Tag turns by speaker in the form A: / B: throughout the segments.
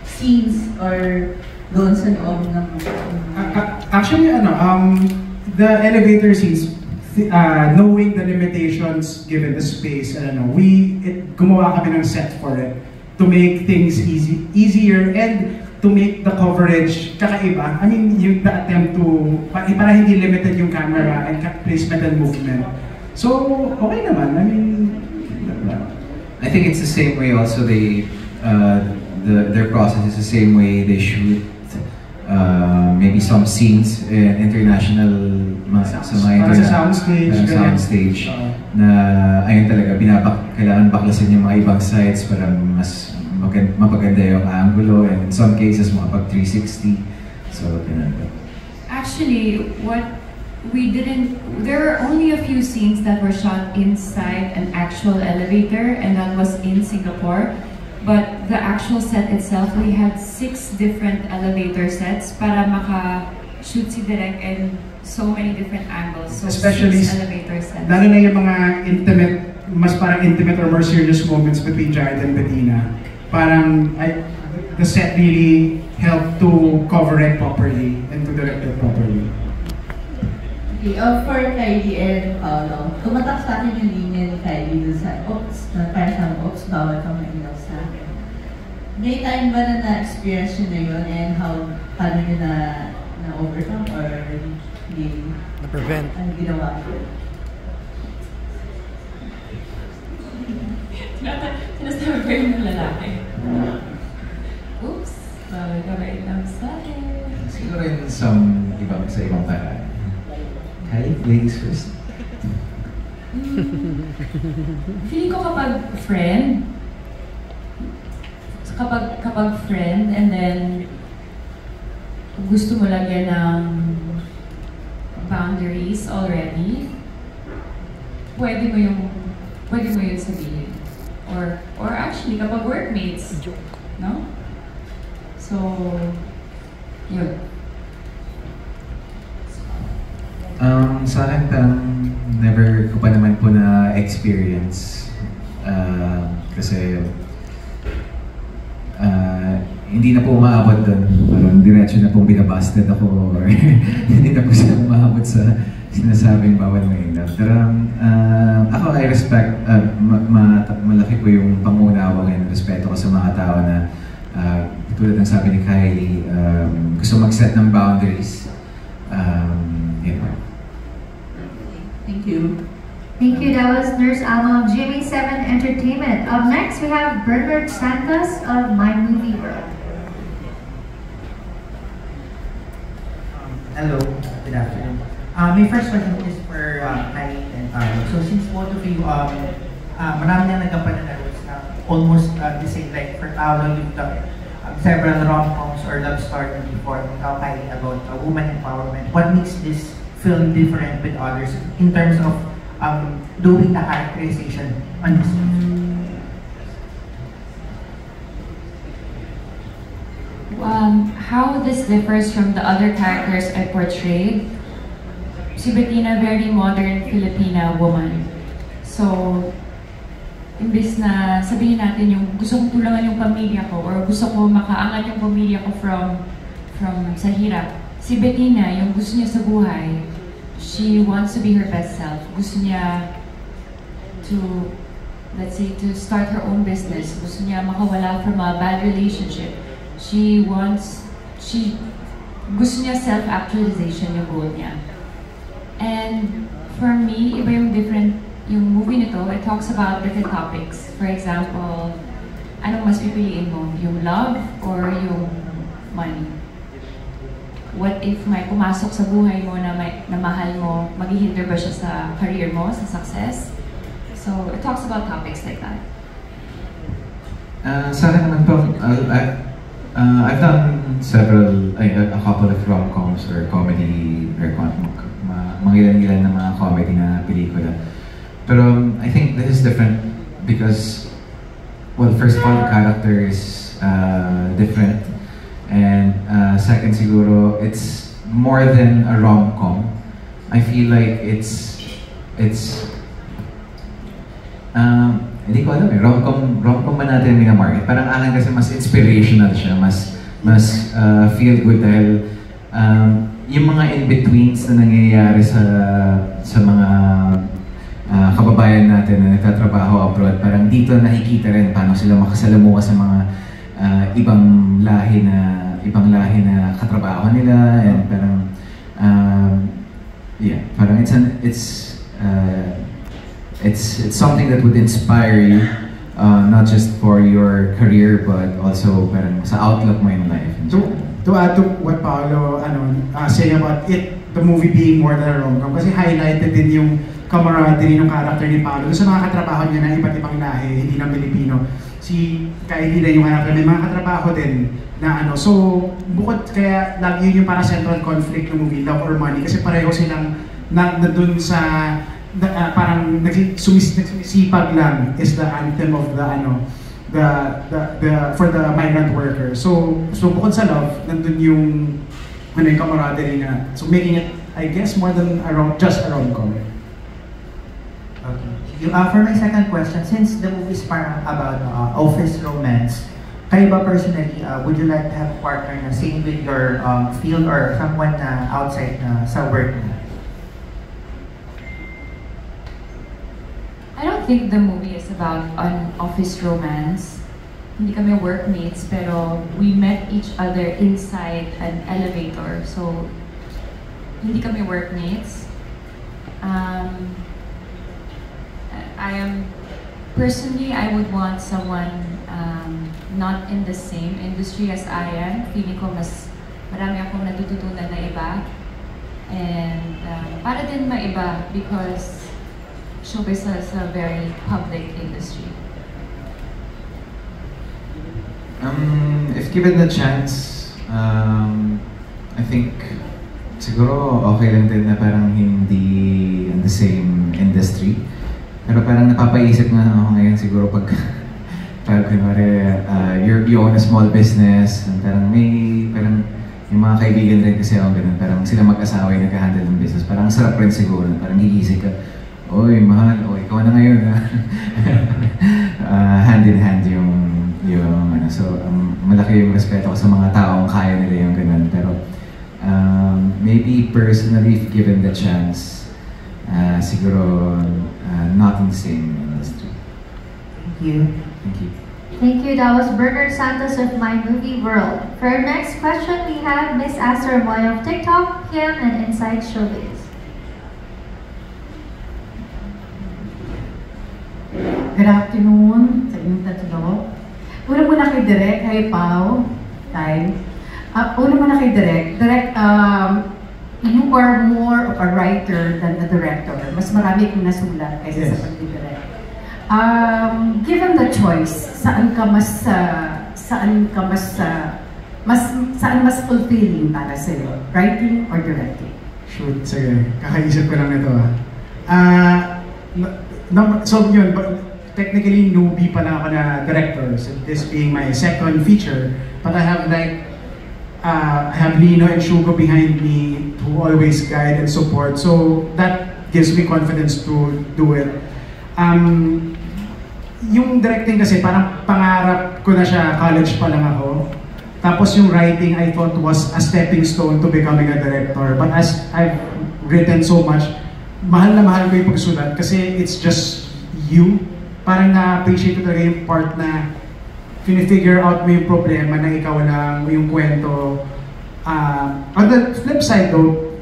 A: scenes or doon sa loob ng
B: actually, the elevator scenes, knowing the limitations given the space, gumawa kami ng set for it to make things easier and to make the coverage kakaiba. I mean, the attempt to, para hindi limited yung camera and placement and movement. So, okay naman. I mean,
C: I think it's the same way also their process is the same way they shoot maybe some scenes in international soundstage na ayun talaga kailangan baklasin yung mga ibang sites para mas mapaganda yung angulo, and in some cases makapag 360. So
D: actually, there are only a few scenes that were shot inside an actual elevator, and that was in Singapore. But the actual set itself, we had 6 different elevator sets para maka-shoot si Direk in so many different angles. So
B: especially
D: 6 elevator sets.
B: Lalo na yung mga mas parang intimate or more serious moments between Jared and Bettina. Parang the set really helped to cover it properly and to direct it properly.
A: Okay, for Kylie and Paolo, tumatak sa akin yung linya ni Kylie dun sa oops, parang sa oops, bawal kang maingaw sa akin. May time ba na na-experience nyo na yun, and paano nyo na-overcome or
E: na-prevent?
A: Ano ginawa?
D: Sinasabi ko yung lalaki. Oops, bawal ka maingaw sa akin.
C: Siguro rin sa ibang paraan. Hi, ladies first.
D: Feeling ko kapag friend, and then gusto mo lagyan ng boundaries already, pwede mo yun sabihin. Or actually kapag workmates, no? So, yun.
C: Sa akin parang never ko pa naman po na experience kasi hindi na po umaabot doon, parang diretso na pong binabasted ako or hindi na po sila umaabot sa sinasabing bawal maingaw. Pero ako I respect, malaki po yung pangunawa and respeto ko sa mga tao na tulad ng sabi ni Kylie, gusto mag-set ng boundaries.
A: Thank you.
F: Thank you. That was Nurse Alma of GMA7 Entertainment. Up next, we have Bernard Santos of My Movie World.
G: Hello. Good afternoon. My first question is for Kylie and Paolo. So since both of you, marami na nagkapananaros na almost the same, like for Paolo, you've done several rom-coms or love stories before. Now Kylie, about woman empowerment. What makes this film different with others in terms of doing the characterization on this film?
D: How this differs from the other characters I portrayed, si Bettina, very modern Filipina woman. So, imbes na sabihin natin yung gusto kong tulungan yung pamilya ko or gusto ko makaangat yung pamilya ko from sa hirap, si Bettina, yung gusto niya sa buhay, she wants to be her best self. Gusto niya to, let's say, to start her own business. Gusto niya makawala from a bad relationship. Gusto niya self-actualization yung goal niya. And for me, iba yung different, yung movie nito, it talks about different topics. For example, anong mas pipiliin mo? Yung love or yung money? What if may pumasok sa buhay mo na mahal mo, maghihinder ba siya sa career mo, sa success? So, it talks about topics like that.
C: Sa akin naman po, I've done a couple of rom-coms or comedy, or mga ilan-ilan na mga comedy na pelikula. Pero I think this is different because, well, first of all, the character is different. And second siguro, it's more than a rom-com. I feel like it's hindi ko alam eh, rom-com ba natin minamarket? Parang akin kasi mas inspirational siya, mas feel good dahil yung mga in-betweens na nangyayari sa mga kababayan natin na nagtatrabaho abroad, parang dito nakikita rin paano sila makasalamuha sa mga ibang lahi na katrabaho nila, and parang parang it's something that would inspire you, not just for your career but also parang sa outlook mo in life.
B: To add to what Paolo saying about it, the movie being more than a rom-com, kasi highlighted din yung camaraderie ng character ni Paolo sa mga katrabaho niya na iba't ibang lahi, hindi lang Pilipino. Si Kylie din yung character, may mga katrabaho din na so bukod kaya lagi yun yung para central conflict ng movie, love or money, kasi pareho silang na dun sa parang sumisipag lang is the anthem of the for the migrant worker. So bukod sa love, nandun yung yung camaraderie na, so making it, I guess, more than just a rom-com.
G: Okay. For my second question, since the movie is parang about office romance, kayo ba personally, would you like to have a partner na same with your field or someone na outside na sa work mo?
D: I don't think the movie is about an office romance. Hindi kami workmates, pero we met each other inside an elevator. So, hindi kami workmates. Personally, I would want someone not in the same industry as I am. Feeling ko mas marami akong natututunan na iba. And para din maiba because showbiz is a very public industry.
C: If given the chance, I think siguro okay lang din na parang hindi in the same industry. Pero parang napapaisip nga ako ngayon siguro pag kunwari you own a small business, and parang parang yung mga kaibigan rin kasi ako ganun, parang sila mag-asawa yung nag-handle ng business. Parang sarap rin siguro, parang gigising ka, oy, mahal, ikaw na ngayon. Hand in hand yung so malaki yung respeto ko sa mga taong kaya nila yung ganun. Pero maybe personally, if given the chance, siguro not in the same industry.
G: Thank you.
C: Thank you.
F: Thank you. That was Bernard Santos of My Movie World. For our next question, we have Miss Astor Moy of TikTok, Kim, and Inside Showbiz.
H: Good afternoon sa inyong tatlo. Una muna kay Direk, kay Pao, una muna kay Direk. Direk, you are more of a writer than a director. Mas marami kong nasulat kaysa sa pagdidirect. Given the choice, saan mas fulfilling para sa'yo? Writing or directing?
B: Shoot, sige. Kakaisip ko lang nito so yun, technically newbie pa lang ako na director, so this being my second feature, but I have I have Lino and Shugo behind me who always guide and support, so that gives me confidence to do it. Yung directing kasi parang pangarap ko na siya, college pa lang ako. Tapos yung writing I thought was a stepping stone to becoming a director, but as I've written so much, mahal na mahal ko yung pagsulat kasi it's just you. Parang na-appreciate ko talaga yung part na figure out mo yung problema na ikaw lang, yung kwento. On the flip side though,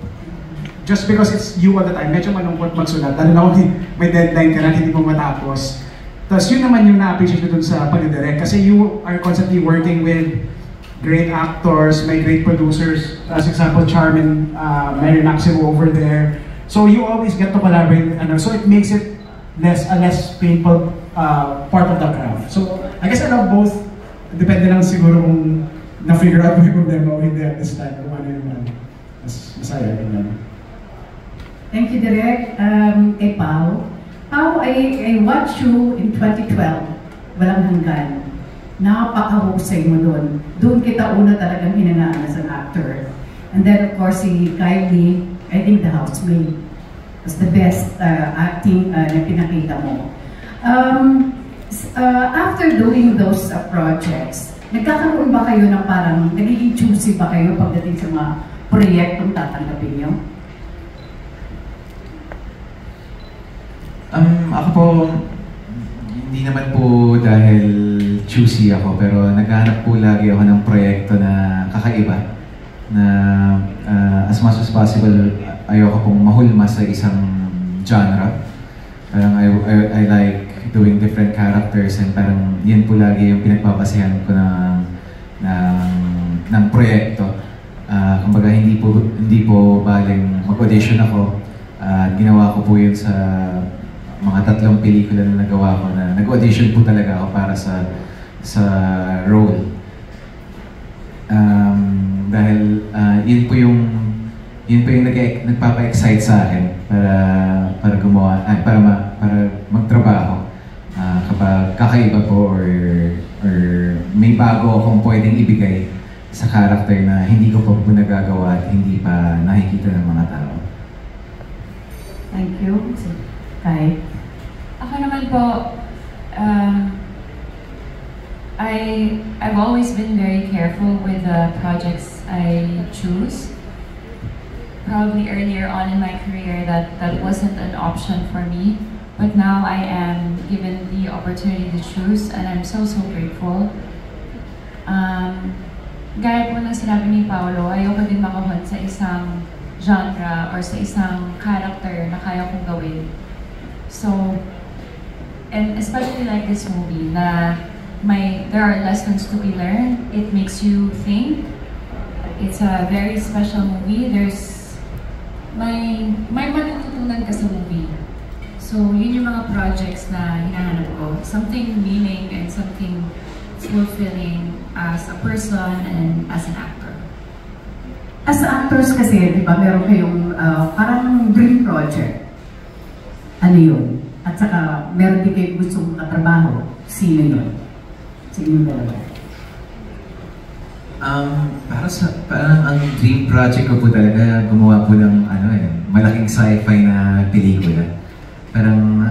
B: just because it's you all the time, medyo malungkot magsulat. Lalo na kung may deadline ka na, hindi mo matapos. Tapos yun naman yung na-appreciate ko dun sa pag-direct kasi you are constantly working with great actors, may great producers. As example, Charmin, Mary Maximo over there. So you always get to collaborate, so it makes it a less painful part of the craft. So I guess I love both. Depende lang siguro kung na-figure out mo yung problema o hindi at this time. Kung ano yung mas masaya.
H: Thank you, Direk. Kay Pao. Pao, I watched you in 2012. Walang hanggan. Napakahusay mo doon. Doon kita una talagang hinangaan as an actor. And then of course, si Kylie, I think The Housemaid was the best acting na pinakita mo. After doing those projects, nagkakaroon ba kayo ng parang, nagiging choosy ba kayo pagdating sa mga proyektong tatanggapin nyo?
C: Ako po, hindi naman po dahil choosy ako, pero naghahanap po lagi ako ng proyekto na kakaiba. Na as much as possible, ayoko pong mahulma sa isang genre. Parang I like doing different characters and parang yun po lagi yung pinagpapasahan ko ng proyekto. Kumbaga hindi po baling mag-audition ako. Ginawa ko po yun sa mga 3 pelikula na nagawa ko na nag-audition po talaga ako para sa role. Dahil yun po yung nagpapa-excite sa akin para gumawa, para magtrabaho. Kapag kakaiba po or may bago akong pwedeng ibigay sa character na hindi ko pa po nagagawa at hindi pa nakikita ng mga tao.
H: Thank you. Kai?
D: Ako naman po, I've always been very careful with the projects I choose. Probably earlier on in my career that wasn't an option for me, but now I am given the opportunity to choose and I'm so grateful. Gaya po ng sinabi ni Paolo, ayoko din makahon sa isang genre or sa isang character na kaya kong gawin. So, and especially like this movie na there are lessons to be learned. It makes you think. It's a very special movie. May matututunan ka sa movie. So, yun yung mga projects na hinahanap ko. Something meaning and something fulfilling as a person and as an actor.
H: As actors kasi, di ba, meron kayong parang dream project. Ano yun? At saka, meron din kayo gustong katrabaho. Sino yun? Sino yung dalawa?
C: Parang ang dream project ko po talaga gumawa po ng malaking sci-fi na pelikula. Parang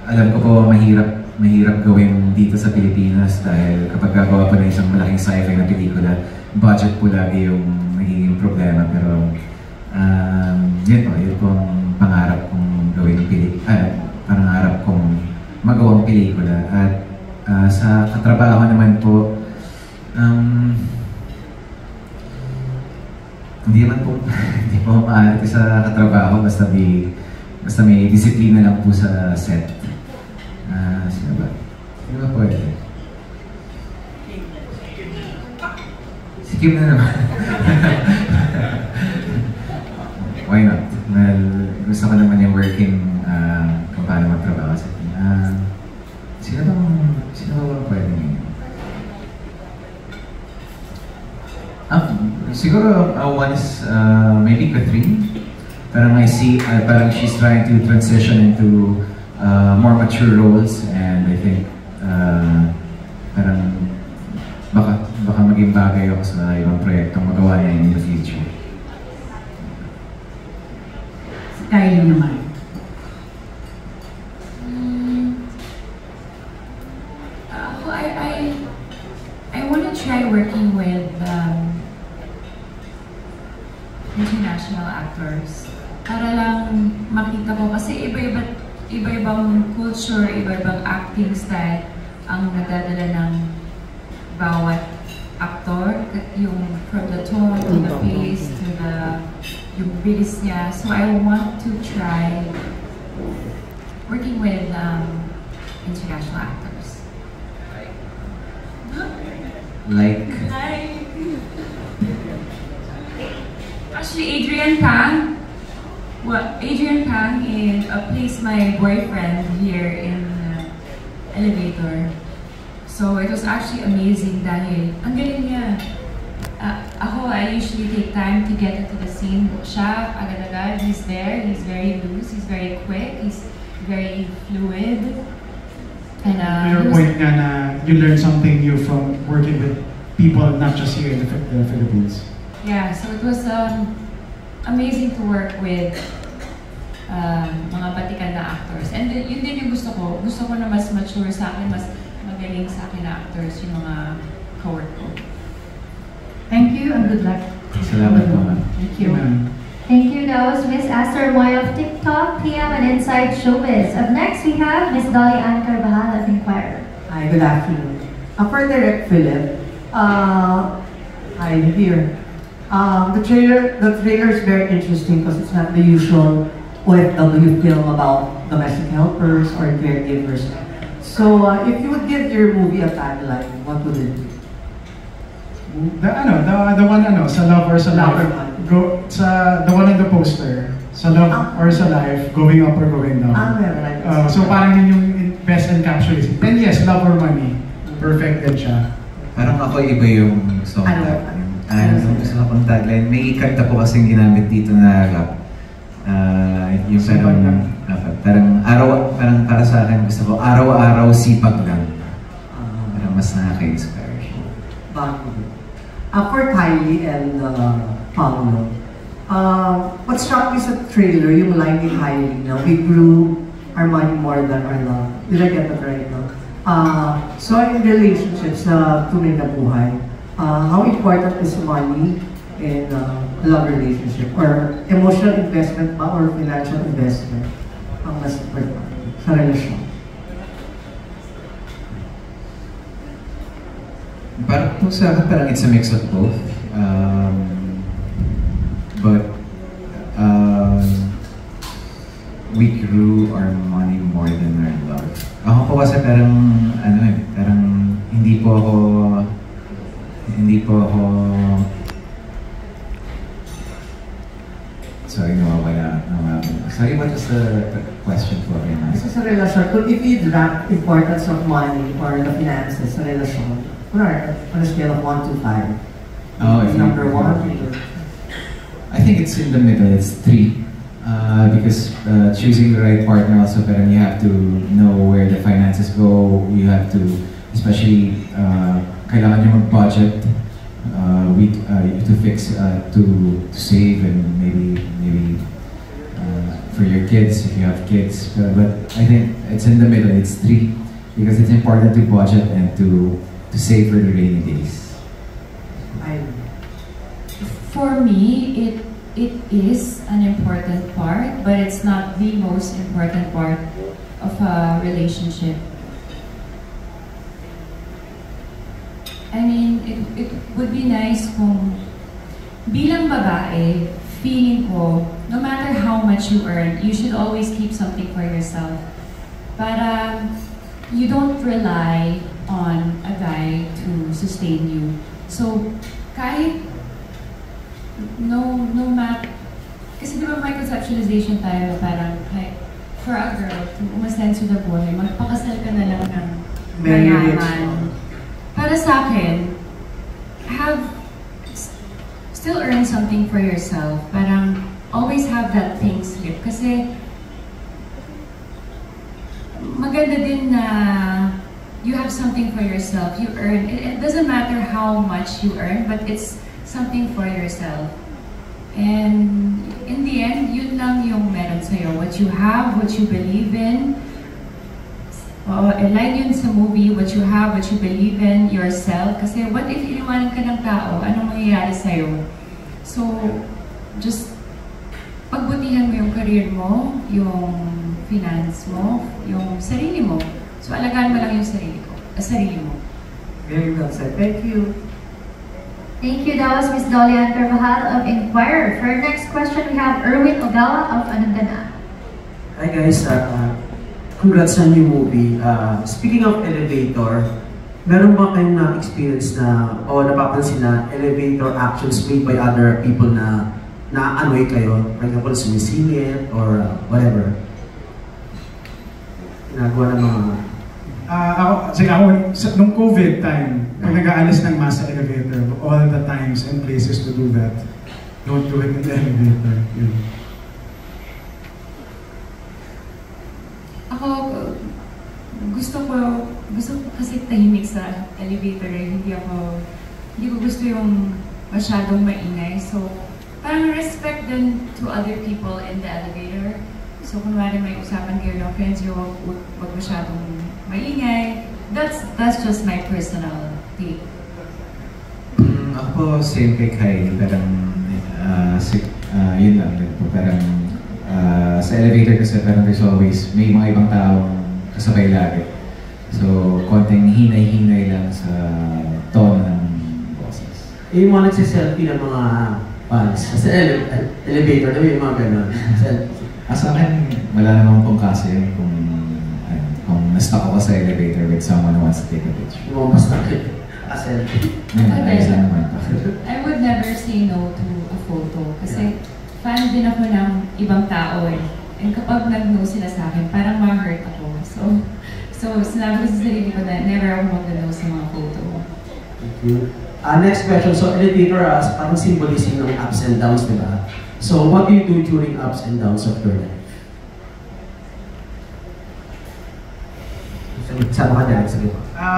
C: alam ko po mahirap gawin dito sa Pilipinas dahil kapag gagawa po ng isang malaking sci-fi na pelikula, budget po lagi yung nagiging problema. Pero yun po ang pangarap kong gawin pangarap kong magawang pelikula. At sa katrabaho naman po, hindi po maarte sa katrabaho basta may disiplina lang po sa set. Sino ba? Sino ba pwede? Si Kim na naman. Why not? Well, gusto ko naman yung working kung paano magtrabaho sa Kim. Sino ba pwede ngayon? Siguro one is maybe Catherine. Parang I see, parang she's trying to transition into more mature roles, and I think parang baka maging bagay ako sa ibang proyektong magawa niya in the future.
H: Kaya naman.
D: I want to try working with international actors para lang makita ko kasi iba-ibang culture, iba-ibang acting style ang nadadala ng bawat actor, yung from the tone to the pace to yung bilis niya. So I want to try working with international actors.
C: Like?
D: Actually, Adrian Pang plays my boyfriend here in Elevator. So it was actually amazing dahil ang galing niya. I usually take time to get into the scene. Siya, agad-agad, he's there, he's very loose, he's very quick, he's very fluid. And
B: your point nga na you learn something new from working with people not just here in the Philippines.
D: Yeah, so it was amazing to work with mga batikan na actors. And yun din yung gusto ko. Gusto ko na mas mature sa akin, mas magaling sa akin na actors yung mga co-work ko.
H: Thank you and good luck.
C: Salamat po.
H: Thank you.
F: Thank you. That was Miss Esther Moy of TikTok, PM and Inside Showbiz. Up next, we have Miss Dolly Ann Carvajal of Inquirer.
I: Hi, good afternoon. For Direct Philip, I'm here. The trailer is very interesting because it's not the usual OFW film about domestic helpers or caregivers. So, if you would give your movie a tagline, what would it be?
B: The one sa Love or sa Life. The one on the poster. Sa Love or sa Life, going up or going down.
I: Meron.
B: So parang yun yung best encapsulates. Then yes, Love or Money. Perfected siya.
C: Parang ako iba yung song tagline. Gusto ko pang tagline. May kanta po kasing ginamit dito na rap. Yung parang para sa akin gusto ko araw-araw sipag lang. Parang mas nakaka-inspire siya.
I: For Kylie and Paolo, what struck me sa trailer, yung line ni Kylie, we grew our money more than our love. Did I get that right? No? So in relationships sa tunay na buhay, how important is money in a love relationship? Or emotional investment ba or financial investment ang mas important sa relasyon?
C: Parang sa akin, parang it's a mix of both. But we grew our money more than our love. Ako po kasi parang hindi po ako sorry, nawawala. Sorry, what was the question for me?
I: Isa sa relasyon, if you'd rank importance of money or the finances sa relasyon, on a scale of 1 to 5, number 1?
C: I think it's in the middle, it's 3. Because choosing the right partner also, parang you have to know where the finances go. You have to, especially, kailangan nyo mag-budget to fix, to save, and maybe for your kids if you have kids. But I think it's in the middle. It's 3 because it's important to budget and to save for the rainy days.
D: For me, it is an important part, but it's not the most important part of a relationship. I mean, it would be nice kung bilang babae, feeling ko, no matter how much you earn, you should always keep something for yourself. Para you don't rely on a guy to sustain you. So, kahit no matter, kasi di ba may conceptualization tayo, parang for a girl to umasenso na buhay, magpakasal ka na lang ng mayaman. Para sa akin, still earn something for yourself. Parang always have that thing slip. Kasi maganda din na you have something for yourself. You earn. It doesn't matter how much you earn, but it's something for yourself. And in the end, yun lang yung meron sa'yo. What you have, what you believe in. Line yun sa movie, what you have, what you believe in, yourself. Kasi what if iniwanan ka ng tao, anong mangyayari sa'yo? So, just pagbutihan mo yung career mo, yung finance mo, yung sarili mo. So, alagaan mo lang yung sarili mo.
I: Very well said. Thank you.
F: Thank you. That was Miss Dolly Ann Carvajal of Inquirer. For our next question, we have Erwin Ogawa of Anandana.
J: Hi guys, congrats on your movie. Speaking of elevator, meron ba kayong na-experience na o napapansin na elevator actions made by other people na na-annoy kayo? For example, sumisingit or whatever. Ginagawa ng mga...
B: nung COVID time, pag nag-aalis ng mass sa elevator, all the times and places to do that, don't do it in the elevator. Yun.
D: Ako, gusto ko kasi tahimik sa elevator eh. Hindi ko gusto yung masyadong maingay. So, parang respect din to other people in the elevator. So kunwari may usapan kayo ng friends, yung wag masyadong maingay. That's just my personal take.
C: Ako po, same kay Kylie, parang yun lang din po, parang sa elevator kasi parang there's always, may mga ibang taong kasabay lagi. So, konting hinay-hinay lang sa tono ng boses.
J: Yung mga nagsiselfie ng mga fans sa elevator, na yung mga gano'n.
C: Sa akin, wala namang pong kaso yun kung na-stuck ako sa elevator with someone who wants to take a picture.
J: Yung mas selfie.
D: I would never say no to a photo kasi fan din ako ng ibang tao eh. And kapag nag-no sila sa akin, parang ma-hurt ako. So sinabi ko sa sarili ko na never ako mag-no sa mga photo.
J: Thank you. Next question. So elevator parang symbolism ng ups and downs, di ba? So what do you do during ups and downs of your life?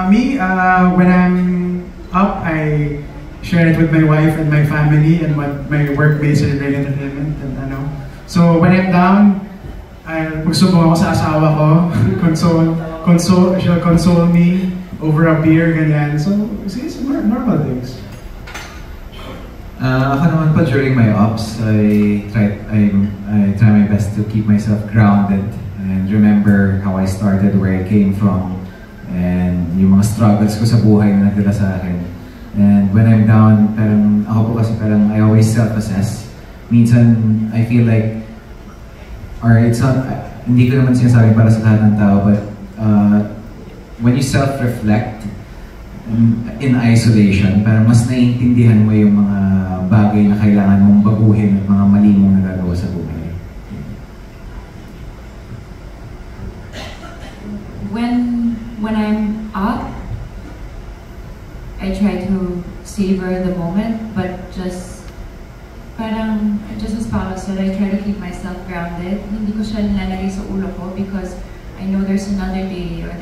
B: Me, when I'm up, I share it with my wife and my family and my workmates in Ray Entertainment and ano. So when I'm down, magsumbong ako sa asawa ko, she'll console me over a beer, ganyan. So, it's normal things.
C: Ako naman po, during my ops, I try my best to keep myself grounded and remember how I started, where I came from, and yung mga struggles ko sa buhay na nagdala sa akin. And when I'm down, parang ako po kasi parang I always self-assess. Minsan, I feel like, or it's not, hindi ko naman sinasabi para sa lahat ng tao, but when you self-reflect in isolation, parang mas naiintindihan mo yung mga bagay na kailangan mong baguhin at mga mali mong nagagawa sa buhay.
D: When I'm up, I try to savor the moment, but just as Paolo said, I try to keep myself grounded. Hindi ko siya nilalagay sa ulo ko because I know there's another day or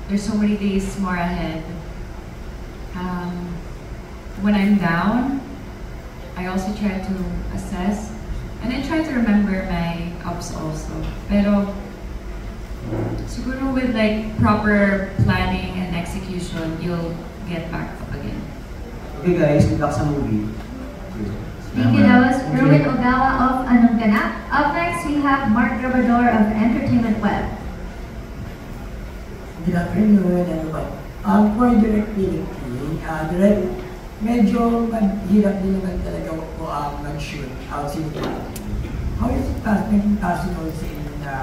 D: there's so many days more ahead. When I'm down, I also try to assess and I try to remember my ups also. Pero siguro with like proper planning and execution, you'll get back up again.
J: Okay guys, good luck sa movie.
F: Thank you. That was Erwin Ogawa of Anong Ganap. Up next, we have Mark Grabador of Entertainment Web.
K: Good afternoon, everyone. For Direct Philippines, Direct, medyo hirap din naman talaga po mag-shoot outside the country. How is it possible sa inyo na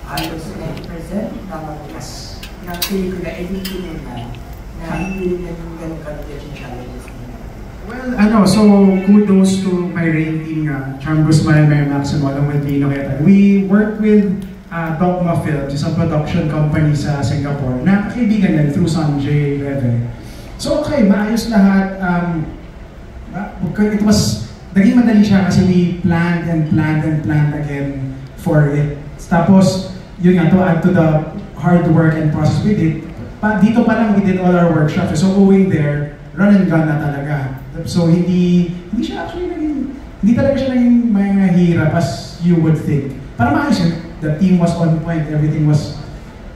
K: halos 90% na mag-mas ng pelikula editing nila na hindi rin yung ganun kalagay yung challenges nila?
B: Well, so kudos to my rating, Charm Guzman, Mary Maximo, along with Dino Queta. We work with Dogma Films, isang production company sa Singapore, na kaibigan yan through Sanjay Leve. So okay, maayos lahat. It was, naging madali siya kasi we planned again for it. Tapos, yun nga, to add to the hard work and process we did, dito pa lang we did all our workshops. So going there, run and gun na talaga. So hindi siya actually hindi talaga siya naging mahirap as you would think. Parang maayos yun. The team was on point, everything was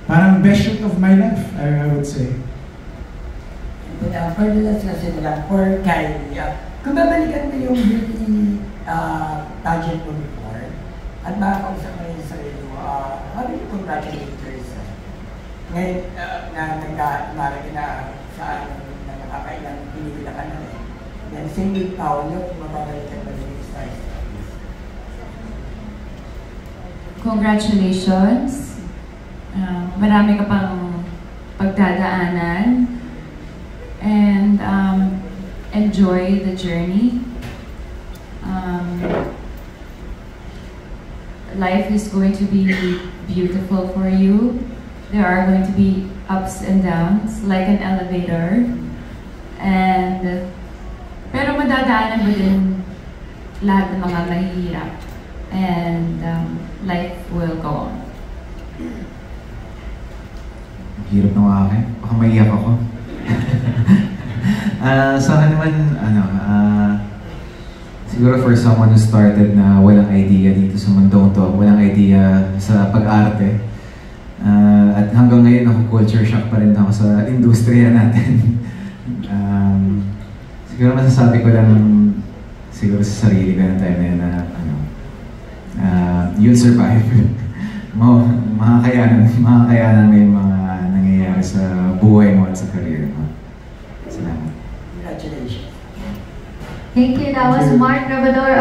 B: parang best shoot of my life, I would say.
K: For the last question nila, for Kylie, kung babalikan mo yung beauty pageant mo before, at makakausap mo rin sa sarili mo, how do you congratulate yourself? Ngayon na nagmarami na sa na nakakailang pinigila ka na rin. Then same with Paolo, kung mababalikan mo rin yung stars.
D: Congratulations. Marami ka pang pagdadaanan. And enjoy the journey. Life is going to be beautiful for you. There are going to be ups and downs, like an elevator. And pero madadaanan mo din lahat ng mga mahihirap. And life will go on.
C: Hirap na nga akin. Baka maiyak ako. Sa akin naman, siguro for someone who started na walang idea dito sa mundong to, walang idea sa pag-arte, at hanggang ngayon ako culture shock pa rin ako sa industriya natin. Siguro masasabi ko lang siguro sa sarili ko na time na yun na you'll survive. Makakayanan mo yung mga nangyayari sa buhay mo at sa career mo. Salamat.
K: Congratulations.
F: Thank you. That was Mark Rabador.